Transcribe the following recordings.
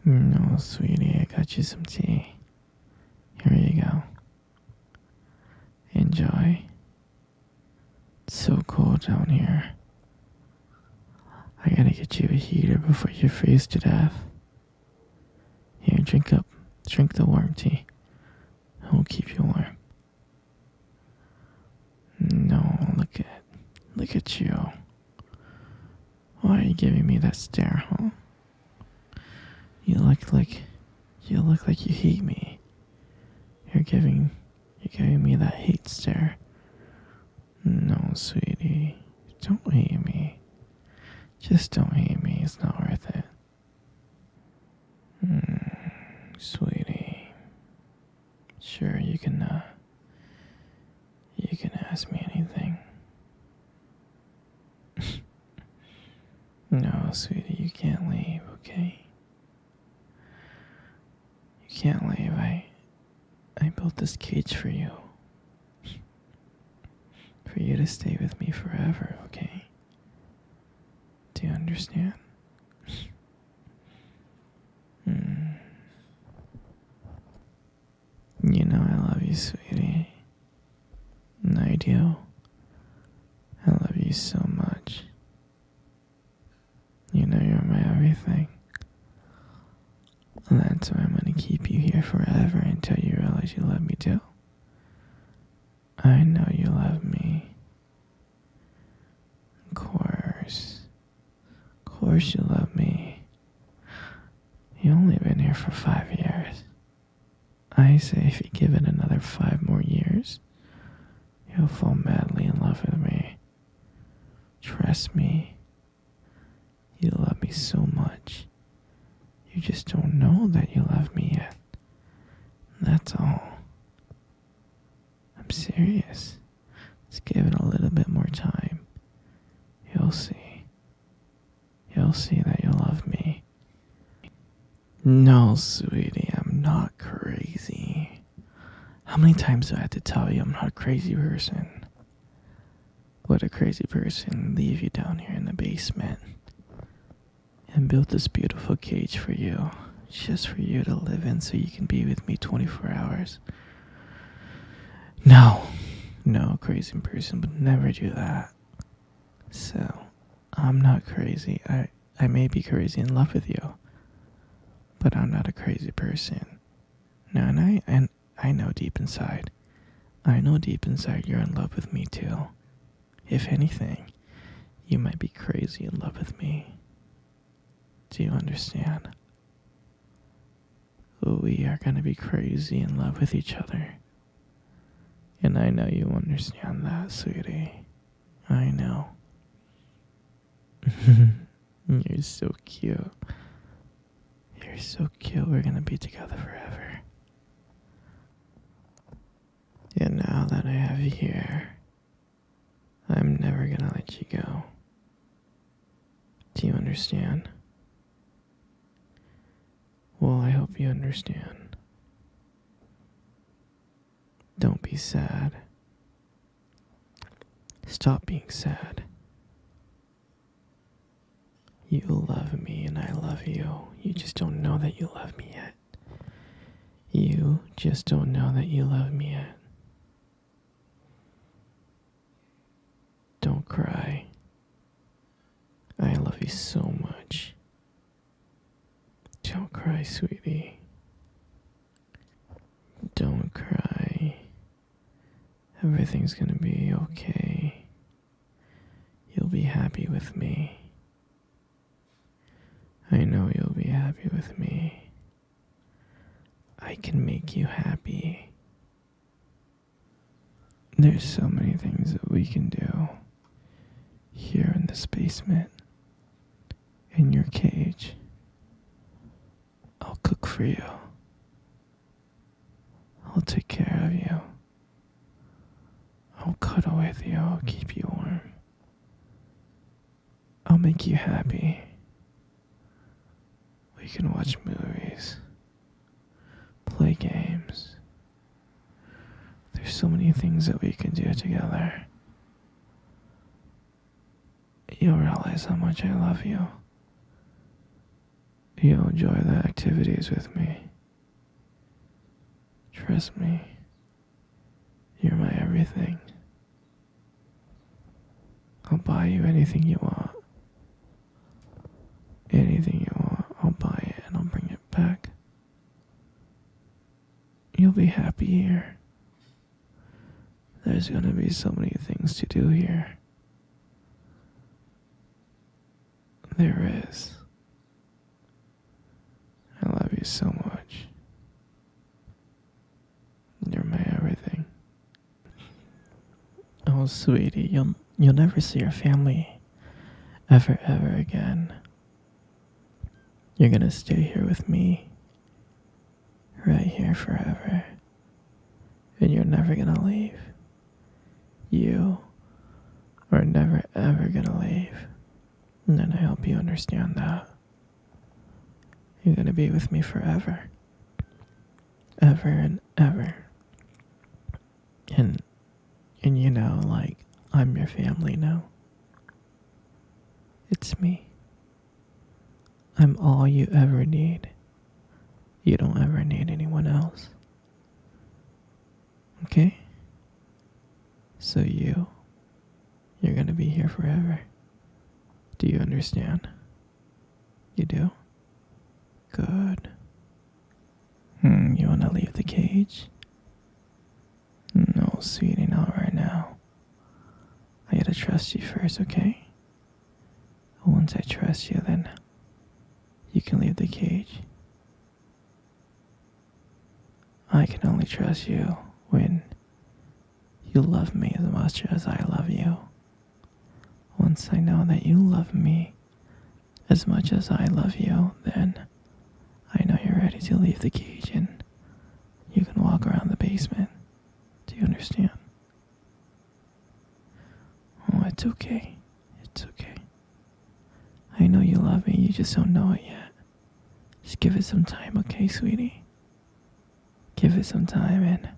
No, sweetie, I got you some tea. Here you go. Enjoy. It's so cold down here. I gotta get you a heater before you freeze to death. Here, drink up. Drink the warm tea. It'll keep you warm. No, look at you. Why are you giving me that stare, huh? You look like you hate me. You're giving me that hate stare. No, sweetie, don't hate me. Just don't hate me. It's not worth it. Sweetie, sure you can ask me anything. No, sweetie, you can't leave, okay? You can't leave. I built this cage for you. For you to stay with me forever, okay? Do you understand? You know I love you, sweetie. And I do. I love you so much. You know you're my everything. And that's why I'm gonna keep you here forever until you realize you love me too. I know you love me. Of course. Of course you love me. You only been here for 5 years. I say if you give it another 5 more years, you'll fall madly in love with me. Trust me. You love me so much. You just don't know that you love me yet. That's all. I'm serious. Just give it a little bit more time. You'll see. You'll see that you love me. No, sweetie, I'm not crazy. How many times do I have to tell you I'm not a crazy person? Would a crazy person leave you down here in the basement and build this beautiful cage for you, just for you to live in so you can be with me 24 hours? No, a crazy person would never do that. So, I'm not crazy. I may be crazy in love with you, but I'm not a crazy person. No, and I know deep inside. I know deep inside you're in love with me too. If anything, you might be crazy in love with me. Do you understand? We are gonna be crazy in love with each other. And I know you understand that, sweetie. I know. You're so cute. You're so cute. We're gonna be together forever. And now that I have you here, I'm never gonna let you go. Do you understand? Well, I hope you understand. Don't be sad. Stop being sad. You love me and I love you. You just don't know that you love me yet. You just don't know that you love me yet. Don't cry. I love you so much. Don't cry, sweetie. Don't cry. Everything's gonna be okay. You'll be happy with me. I know you'll be happy with me. I can make you happy. There's so many things that we can do here in this basement, in your cage. I'll cook for you. I'll take care of you. I'll cuddle with you. I'll keep you warm. I'll make you happy. We can watch movies, play games. There's so many things that we can do together. You'll realize how much I love you. You'll enjoy the activities with me. Trust me, you're my everything. I'll buy you anything you want. Anything you want, I'll buy it and I'll bring it back. You'll be happy here. There's gonna be so many things to do here. There is. I love you so much. You're my everything. Oh, sweetie, you'll never see your family ever again. You're gonna stay here with me, right here forever, and you're never gonna leave. You are never ever gonna leave, and then I hope you understand that. You're gonna be with me forever, ever and ever. And you know, like, I'm your family now. It's me. I'm all you ever need. You don't ever need anyone else. Okay? So you're gonna be here forever. Do you understand? You do? Good. You wanna leave the cage? No, sweetie, not right now. I gotta trust you first, okay? Once I trust you, then you can leave the cage. I can only trust you when you love me as much as I love you. Once I know that you love me as much as I love you, then I know you're ready to leave the cage and you can walk around the basement. Do you understand? Oh, it's okay. It's okay. I know you love me, you just don't know it yet. Just give it some time, okay, sweetie? Give it some time and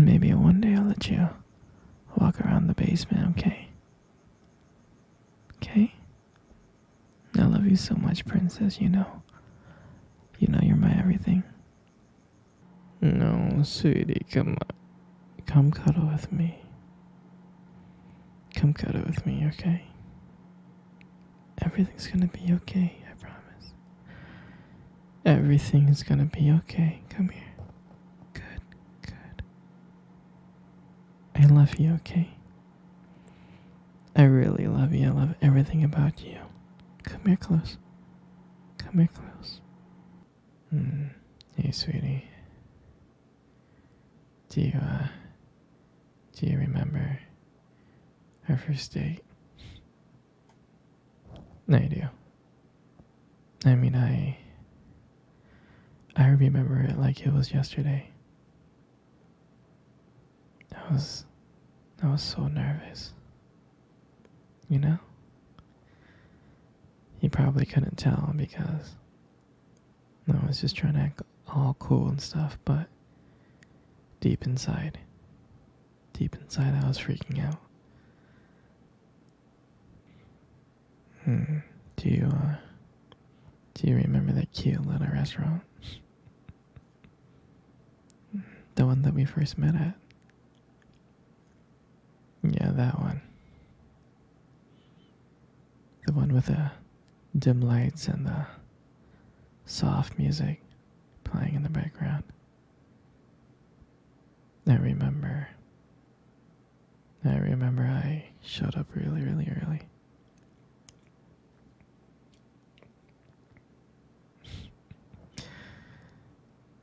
maybe one day I'll let you walk around the basement, okay? Okay? I love you so much, princess, you know. You know you're my everything. No, sweetie, come on. Come cuddle with me. Come cuddle with me, okay? Everything's gonna be okay, I promise. Everything's gonna be okay. Come here. Good, good. I love you, okay? I really love you. I love everything about you. Come here close. Come here close. Hey, sweetie. Do you remember our first date? I do. I mean, I remember it like it was yesterday. I was so nervous. You know? You probably couldn't tell because I was just trying to act all cool and stuff, but deep inside I was freaking out. Do you remember that cute little restaurant? The one that we first met at? Yeah, that one. The one with the dim lights and the soft music playing in the background. I remember I showed up really, really early.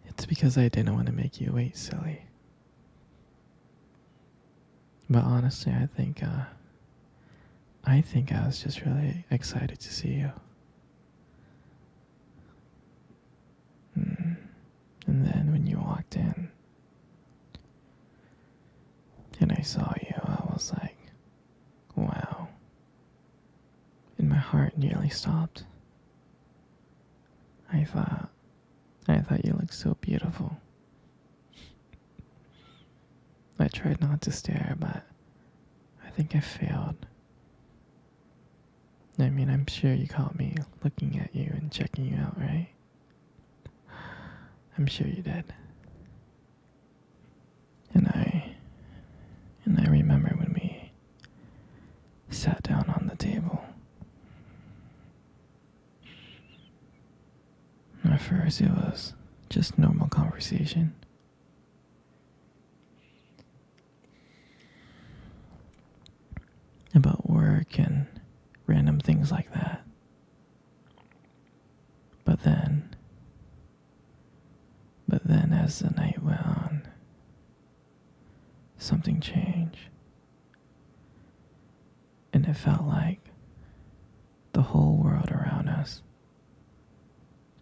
It's because I didn't want to make you wait, silly. But honestly, I think I was just really excited to see you. And then when you walked in and I saw you, I was like, wow. And my heart nearly stopped. I thought you looked so beautiful. I tried not to stare, but I think I failed. I mean, I'm sure you caught me looking at you and checking you out, right? I'm sure you did. And I remember when we sat down on the table. At first it was just normal conversation. About work and random things like that. But then as the night went on, something changed. And it felt like the whole world around us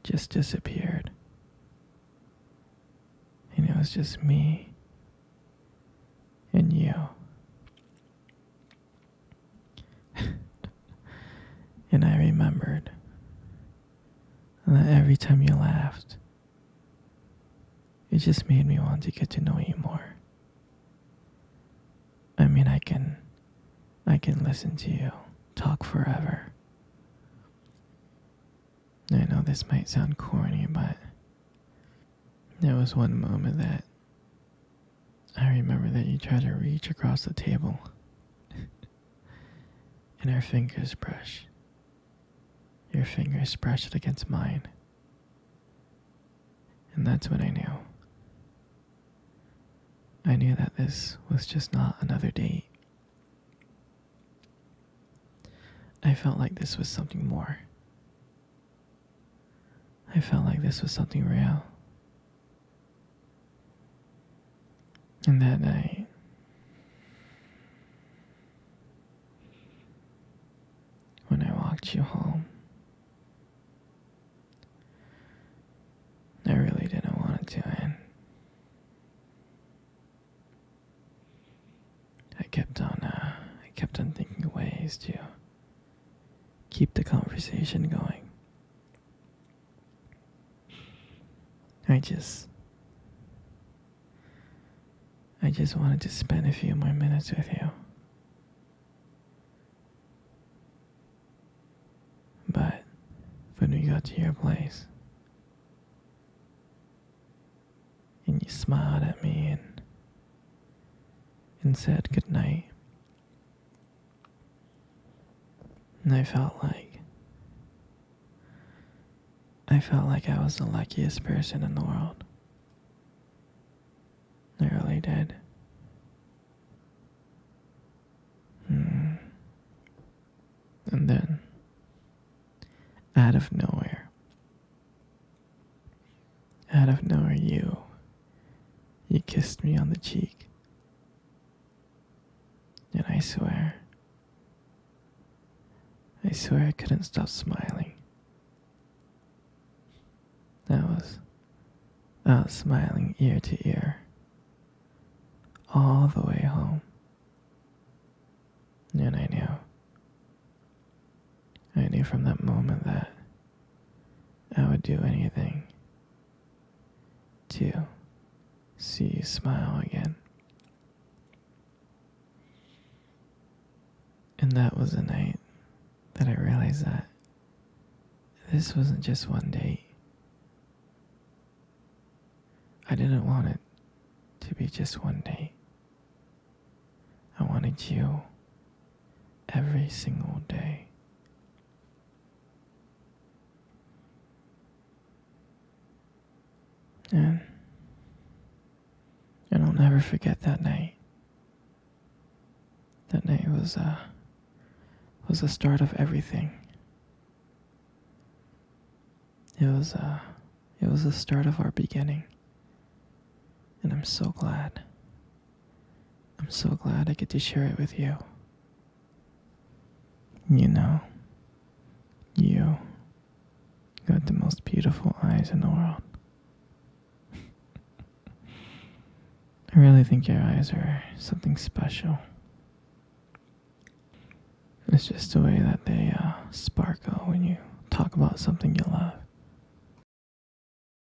just disappeared. And it was just me and you. And I remembered that every time you laughed, it just made me want to get to know you more. I mean, I can listen to you talk forever. I know this might sound corny, but there was one moment that I remember that you tried to reach across the table and our fingers brushed. Your fingers brushed against mine. And that's when I knew. I knew that this was just not another date. I felt like this was something more. I felt like this was something real. And that night, when I walked you home, I really didn't want it to end. I kept on thinking of ways to keep the conversation going. I just wanted to spend a few more minutes with you. But when we got to your place, and you smiled at me and said goodnight, and I felt like I was the luckiest person in the world. I really did. And then, out of nowhere, you kissed me on the cheek. And I swear I couldn't stop smiling. I was smiling ear to ear, all the way home. And I knew from that moment that I would do anything to see you smile again. And that was the night that I realized that this wasn't just one date. I didn't want it to be just one date. I wanted you every single day. And I'll never forget that night. That night was the start of everything. It was the start of our beginning. And I'm so glad I get to share it with you. You know, you got the most beautiful eyes in the world. I really think your eyes are something special. It's just the way that they sparkle when you talk about something you love.